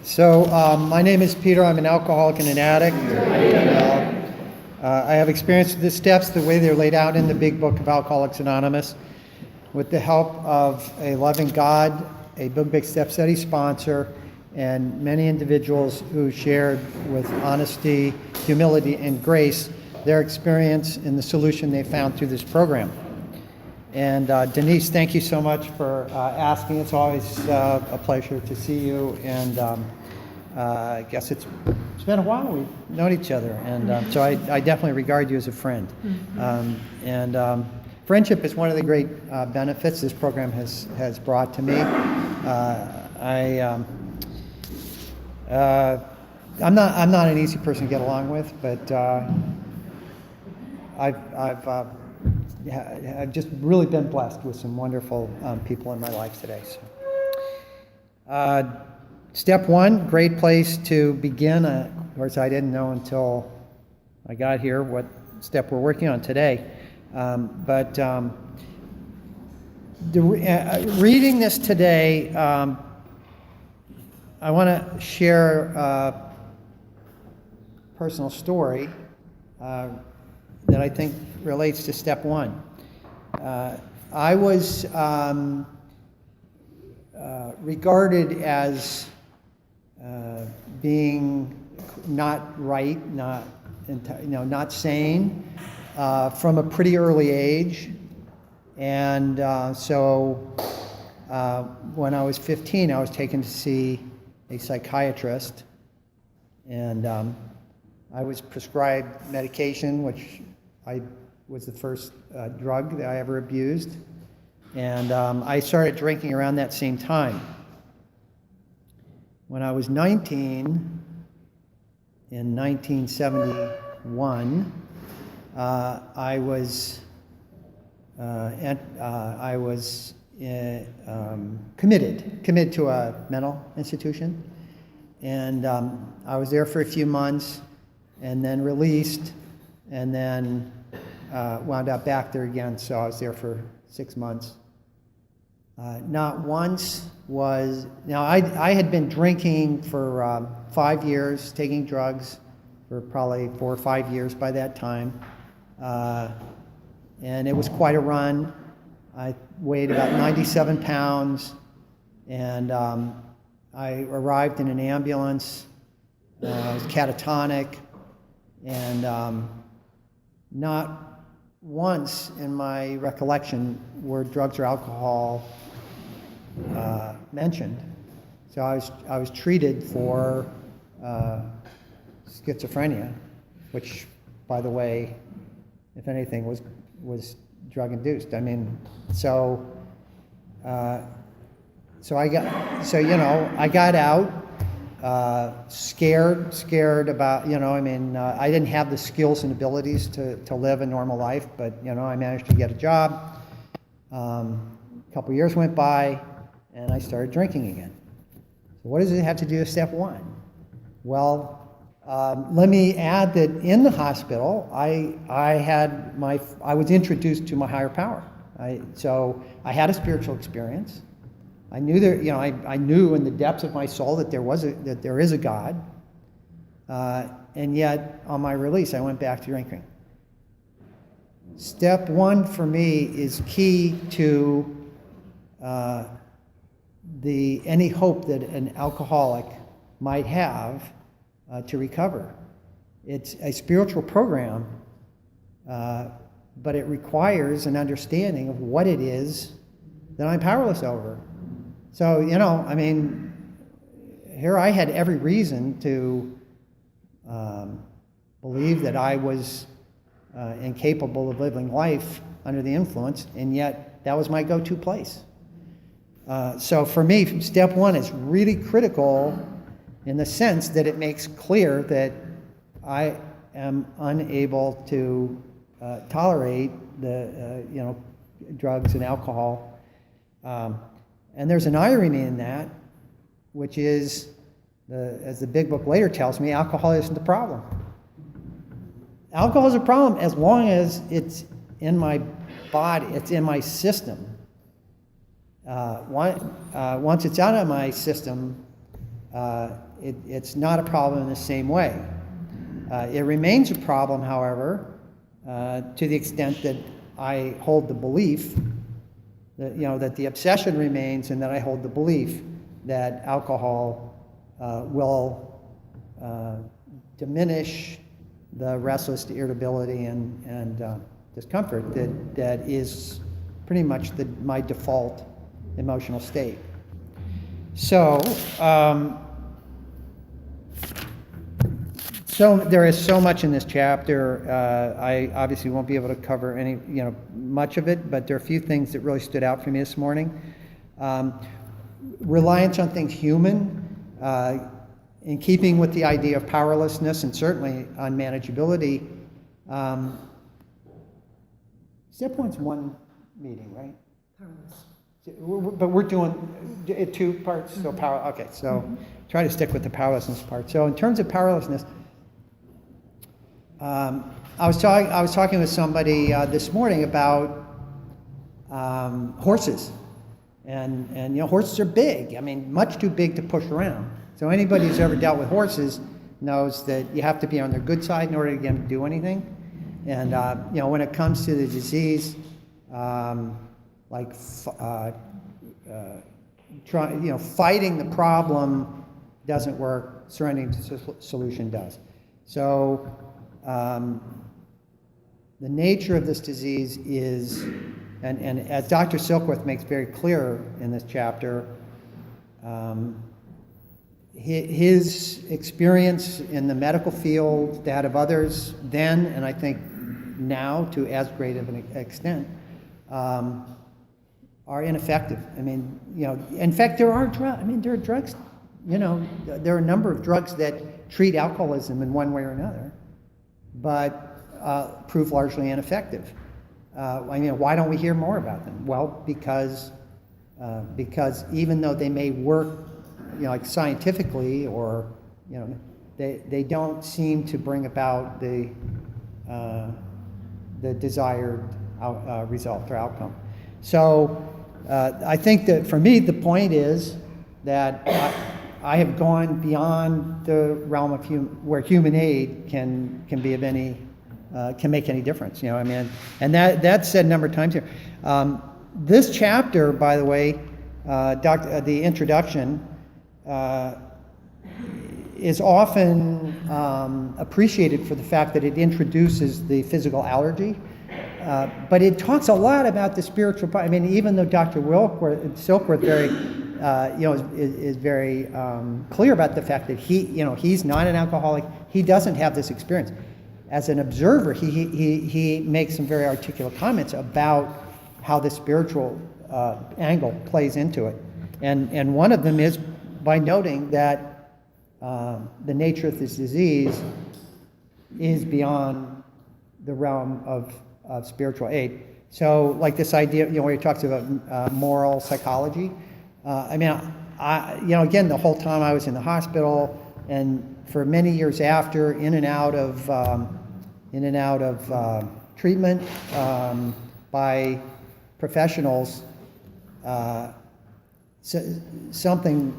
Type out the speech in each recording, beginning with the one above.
My name is Peter. I'm an alcoholic and an addict. I have experienced the steps the way they're laid out in the big book of Alcoholics Anonymous with the help of a loving God, a Big Step Study sponsor, and many individuals who shared with honesty, humility, and grace their experience in the solution they found through this program. And Denise, thank you so much for asking. It's always a pleasure to see you. And I guess it's been a while. We've known each other. And so I definitely regard you as a friend. Friendship is one of the great benefits this program has brought to me. I'm not an easy person to get along with, but I've just really been blessed with some wonderful people in my life today. So, step one, great place to begin. Of course, I didn't know until I got here what step we're working on today. Reading this today, I want to share a personal story that I think relates to step one. I was regarded as being not right, not sane from a pretty early age, and so when I was 15, I was taken to see a psychiatrist, and I was prescribed medication, which I was the first drug that I ever abused, and I started drinking around that same time. When I was 19, in 1971, I was committed to a mental institution, and I was there for a few months, and then released, and then wound up back there again. So I was there for 6 months. Not once was, I had been drinking for 5 years, taking drugs for probably 4 or 5 years by that time. And it was quite a run. I weighed about 97 pounds, and I arrived in an ambulance. I was catatonic, and not once in my recollection were drugs or alcohol mentioned. So I was treated for schizophrenia, which, by the way, if anything, was drug induced. I mean, I got out. Scared about, I didn't have the skills and abilities to live a normal life, but, I managed to get a job. A couple years went by, and I started drinking again. So what does it have to do with step one? Well, let me add that in the hospital, I was introduced to my higher power. So I had a spiritual experience. I knew I knew in the depths of my soul that there is a God, and yet on my release, I went back to drinking. Step one for me is key to any hope that an alcoholic might have to recover. It's a spiritual program, but it requires an understanding of what it is that I'm powerless over. So, here I had every reason to believe that I was incapable of living life under the influence, and yet that was my go-to place. So for me, step one is really critical in the sense that it makes clear that I am unable to tolerate the, drugs and alcohol. And there's an irony in that, which is, as the big book later tells me, alcohol isn't the problem. Alcohol is a problem as long as it's in my body, it's in my system. Once it's out of my system, it's not a problem in the same way. It remains a problem, however, to the extent that I hold the belief that, that the obsession remains, and that I hold the belief that alcohol will diminish the restless irritability and discomfort that is pretty much my default emotional state. So, so there is so much in this chapter. I obviously won't be able to cover much of it, but there are a few things that really stood out for me this morning. Reliance on things human, in keeping with the idea of powerlessness and certainly on manageability. Step point's one meeting, right? Powerless. But we're doing it 2 parts, so power. Okay, so try to stick with the powerlessness part. So in terms of powerlessness, I was talking with somebody this morning about horses, and horses are big. I mean, much too big to push around. So anybody who's ever dealt with horses knows that you have to be on their good side in order to get them to do anything. And when it comes to the disease, fighting the problem doesn't work. Surrendering to the solution does. So the nature of this disease is, and as Dr. Silkworth makes very clear in this chapter, his experience in the medical field, that of others then, and I think now to as great of an extent, are ineffective. I mean, in fact, there are drugs. I mean, there are drugs. There are a number of drugs that treat alcoholism in one way or another, but prove largely ineffective. Why don't we hear more about them? Well, because even though they may work, like scientifically, or they don't seem to bring about the desired result or outcome. So I think that for me, the point is that I have gone beyond the realm of where human aid can be of any can make any difference. And that's said a number of times here. This chapter, by the way, the introduction, is often appreciated for the fact that it introduces the physical allergy, but it talks a lot about the spiritual part. I mean, even though Dr. Silkworth is very clear about the fact that he's not an alcoholic, he doesn't have this experience. As an observer, he makes some very articulate comments about how the spiritual angle plays into it, and one of them is by noting that the nature of this disease is beyond the realm of spiritual aid. So, like this idea, where he talks about moral psychology. Again, the whole time I was in the hospital, and for many years after, in and out of treatment by professionals. Something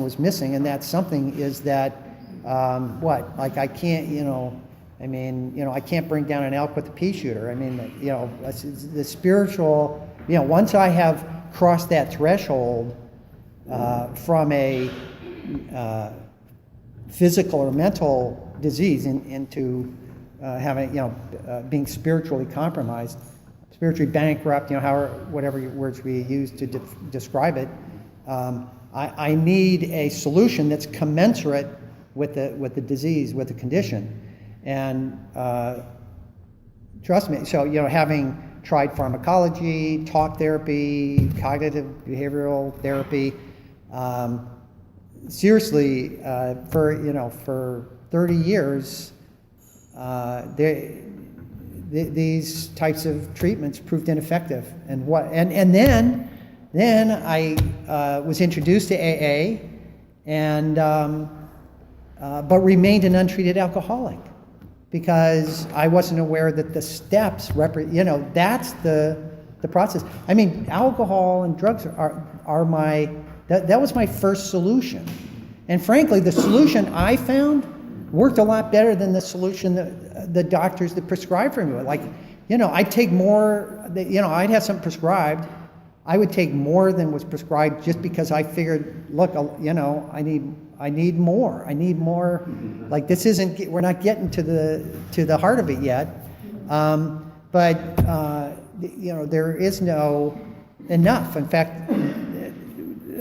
was missing, and that something is that I can't I can't bring down an elk with a pea shooter. I mean, the spiritual, once I have crossed that threshold from a physical or mental disease into having, being spiritually compromised, spiritually bankrupt, whatever words we use to describe it. I need a solution that's commensurate with the disease, with the condition. And trust me, so, having tried pharmacology, talk therapy, cognitive behavioral therapy, seriously, for 30 years, these types of treatments proved ineffective. And then I was introduced to AA, and but remained an untreated alcoholic because I wasn't aware that the steps that's the process. I mean, alcohol and drugs are my that was my first solution. And frankly, the solution I found worked a lot better than the solution that the doctors that prescribed for me. Like, I'd take more, I'd have something prescribed. I would take more than was prescribed just because I figured, look, I need more. I need more. Like, this isn't, we're not getting to the heart of it yet. But there is no enough. In fact,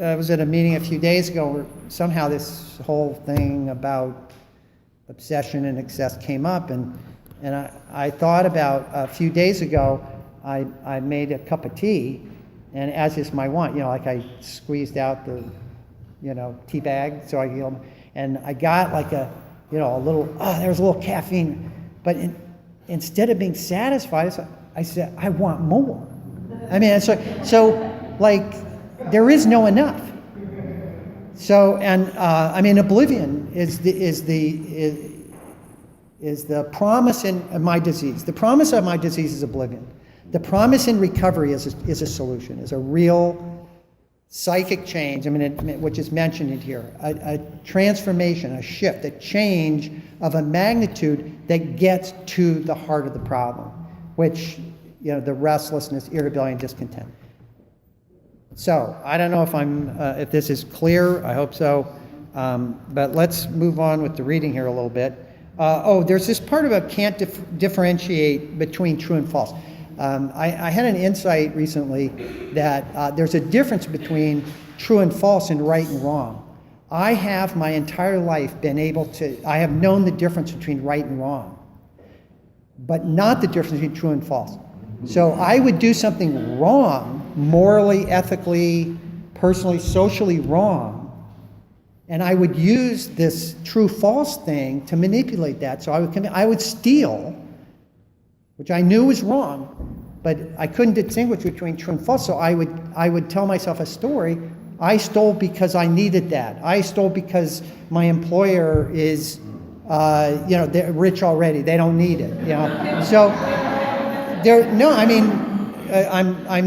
I was at a meeting a few days ago where somehow this whole thing about obsession and excess came up, and I thought about a few days ago, I made a cup of tea, and as is my wont, like I squeezed out the, tea bag so I could, and I got like a little, there was a little caffeine, but instead of being satisfied, I said, I want more. I mean, so like, there is no enough. So, and oblivion is the promise in my disease. The promise of my disease is oblivion. The promise in recovery is a solution, is a real psychic change, which is mentioned in here, a transformation, a shift, a change of a magnitude that gets to the heart of the problem, which, the restlessness, irritability, and discontent. So, I don't know if this is clear. I hope so. But let's move on with the reading here a little bit. There's this part about can't differentiate between true and false. I had an insight recently that there's a difference between true and false and right and wrong. I have my entire life I have known the difference between right and wrong, but not the difference between true and false. So I would do something wrong, morally, ethically, personally, socially wrong, and I would use this true-false thing to manipulate that. So I would steal, which I knew was wrong, but I couldn't distinguish between true and false. So I would tell myself a story. I stole because I needed that. I stole because my employer is, they're rich already. They don't need it. So I'm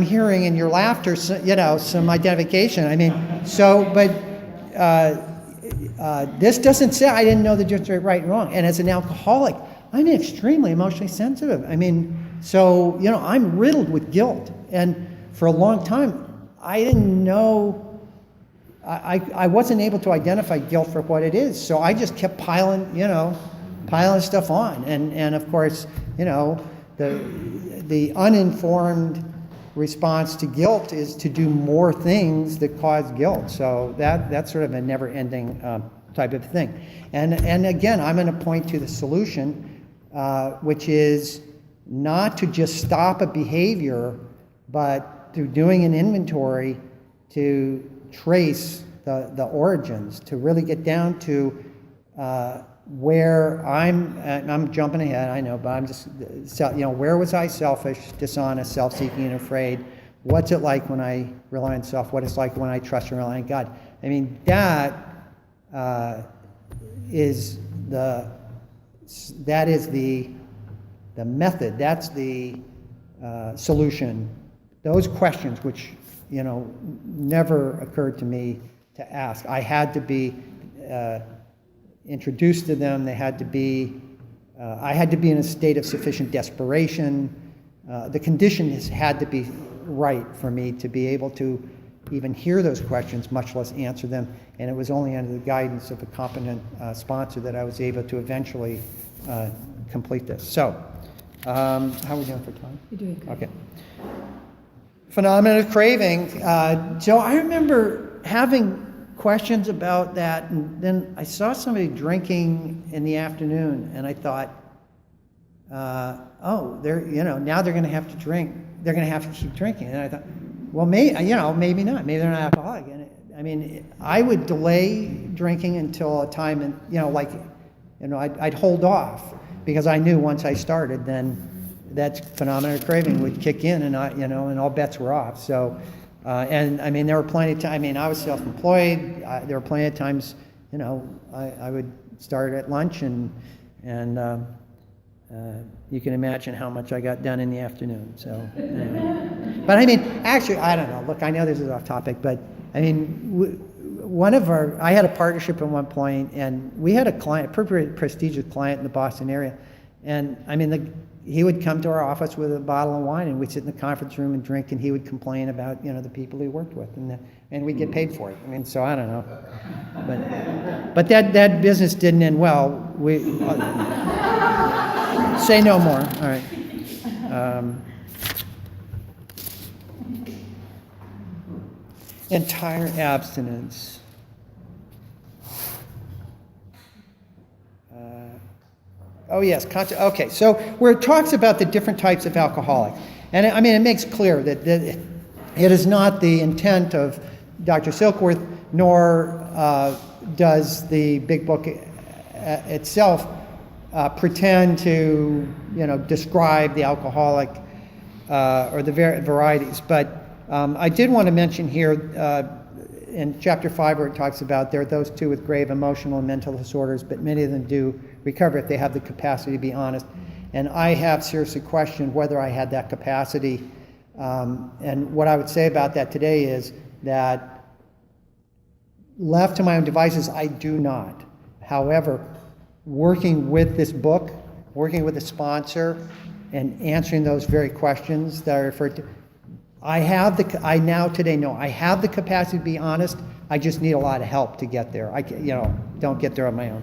hearing in your laughter, some identification. This doesn't say I didn't know the difference between right and wrong. And as an alcoholic, I'm extremely emotionally sensitive. I'm riddled with guilt. And for a long time, I didn't know, I wasn't able to identify guilt for what it is. So I just kept piling stuff on. And of course, the uninformed response to guilt is to do more things that cause guilt. So that's sort of a never-ending type of thing. And again, I'm going to point to the solution, which is not to just stop a behavior, but through doing an inventory to trace the origins, to really get down to where I'm jumping ahead, I know, but I'm just, where was I selfish, dishonest, self-seeking, and afraid? What's it like when I rely on self? What it's like when I trust and rely on God? That is the method. That's the solution. Those questions, which never occurred to me to ask. I had to be introduced to them. They had to be. I had to be in a state of sufficient desperation. The conditions had to be right for me to be able to even hear those questions, much less answer them. And it was only under the guidance of a competent sponsor that I was able to eventually complete this. So, how are we doing for time? You're doing good. Okay. Phenomenon of craving. So I remember having questions about that, and then I saw somebody drinking in the afternoon, and I thought, now they're going to have to drink. They're going to have to keep drinking. And I thought, well, maybe not. Maybe they're not alcoholic. And I would delay drinking until a time, and I'd hold off because I knew once I started, then that phenomenon of craving would kick in, and and all bets were off. So, there were plenty of times. I was self-employed. There were plenty of times, I would start at lunch, and you can imagine how much I got done in the afternoon. So, anyway. But actually, I don't know. Look, I know this is off topic, but I had a partnership at one point, and we had a client, a pretty prestigious client in the Boston area, and I mean, he would come to our office with a bottle of wine, and we'd sit in the conference room and drink, and he would complain about, the people he worked with, and we'd get paid for it. I mean, so I don't know, but that business didn't end well. Say no more. All right. Entire abstinence. Oh yes, okay. So where it talks about the different types of alcoholic, and I mean it makes clear that it is not the intent of Dr. Silkworth, nor does the big book itself pretend to describe the alcoholic or the varieties. But I did want to mention here in chapter 5 where it talks about there are those two with grave emotional and mental disorders, but many of them do recover if they have the capacity to be honest. And I have seriously questioned whether I had that capacity. And what I would say about that today is that left to my own devices, I do not. However, working with this book, working with a sponsor, and answering those very questions that I referred to, I now today know I have the capacity to be honest. I just need a lot of help to get there. I don't get there on my own.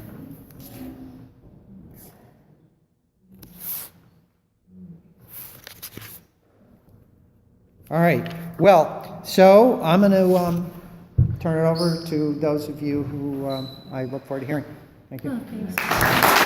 All right. Well, so I'm going to turn it over to those of you who I look forward to hearing. Thank you. Oh, thanks.